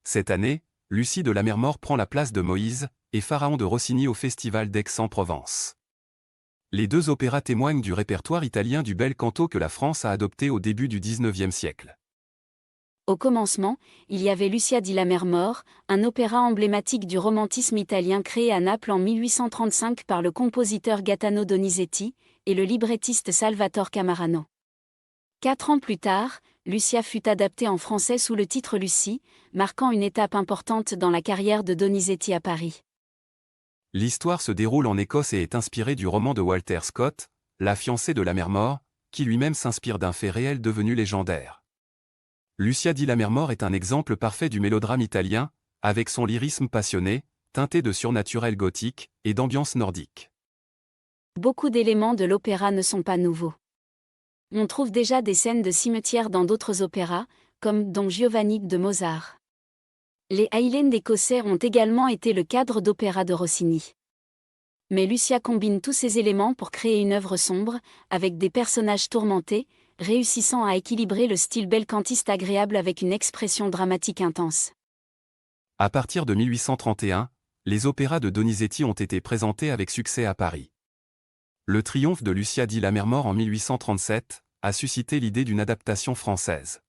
Cette année, Lucie de Lammermoor prend la place de Moïse et Pharaon de Rossini au Festival d'Aix-en-Provence. Les deux opéras témoignent du répertoire italien du bel canto que la France a adopté au début du XIXe siècle. Au commencement, il y avait Lucia di Lammermoor, un opéra emblématique du romantisme italien créé à Naples en 1835 par le compositeur Gaetano Donizetti et le librettiste Salvatore Camarano. 4 ans plus tard, Lucia fut adaptée en français sous le titre Lucie, marquant une étape importante dans la carrière de Donizetti à Paris. L'histoire se déroule en Écosse et est inspirée du roman de Walter Scott, La fiancée de Lammermoor, qui lui-même s'inspire d'un fait réel devenu légendaire. Lucia di Lammermoor est un exemple parfait du mélodrame italien, avec son lyrisme passionné, teinté de surnaturel gothique et d'ambiance nordique. Beaucoup d'éléments de l'opéra ne sont pas nouveaux. On trouve déjà des scènes de cimetière dans d'autres opéras, comme Don Giovanni de Mozart. Les Highlands écossais ont également été le cadre d'opéra de Rossini. Mais Lucia combine tous ces éléments pour créer une œuvre sombre, avec des personnages tourmentés, réussissant à équilibrer le style belcantiste agréable avec une expression dramatique intense. À partir de 1831, les opéras de Donizetti ont été présentés avec succès à Paris. Le triomphe de Lucia di Lammermoor en 1837 a suscité l'idée d'une adaptation française.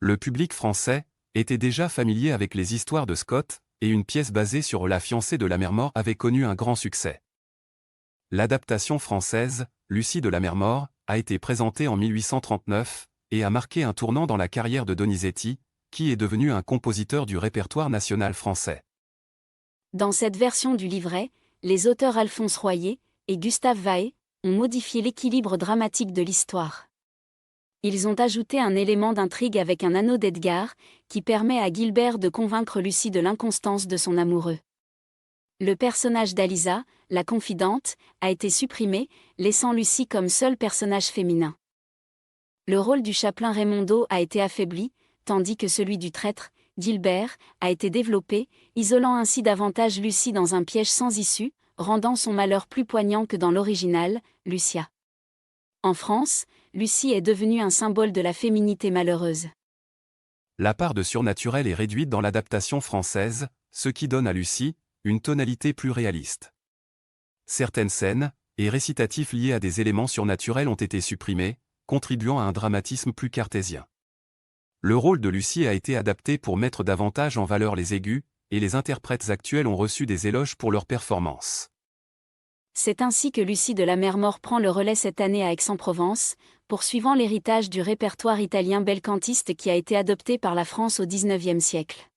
Le public français était déjà familier avec les histoires de Scott, et une pièce basée sur La fiancée de Lammermoor avait connu un grand succès. L'adaptation française, Lucie de Lammermoor, a été présentée en 1839 et a marqué un tournant dans la carrière de Donizetti, qui est devenu un compositeur du répertoire national français. Dans cette version du livret, les auteurs Alphonse Royer et Gustave Vaé ont modifié l'équilibre dramatique de l'histoire. Ils ont ajouté un élément d'intrigue avec un anneau d'Edgar, qui permet à Gilbert de convaincre Lucie de l'inconstance de son amoureux. Le personnage d'Alisa, la confidente, a été supprimé, laissant Lucie comme seul personnage féminin. Le rôle du chapelain Raimondo a été affaibli, tandis que celui du traître, Gilbert, a été développé, isolant ainsi davantage Lucie dans un piège sans issue, rendant son malheur plus poignant que dans l'original, Lucia. En France, Lucie est devenue un symbole de la féminité malheureuse. La part de surnaturel est réduite dans l'adaptation française, ce qui donne à Lucie une tonalité plus réaliste. Certaines scènes et récitatifs liés à des éléments surnaturels ont été supprimés, contribuant à un dramatisme plus cartésien. Le rôle de Lucie a été adapté pour mettre davantage en valeur les aigus, et les interprètes actuels ont reçu des éloges pour leur performance. C'est ainsi que Lucie de Lammermoor prend le relais cette année à Aix-en-Provence, poursuivant l'héritage du répertoire italien belcantiste qui a été adopté par la France au XIXe siècle.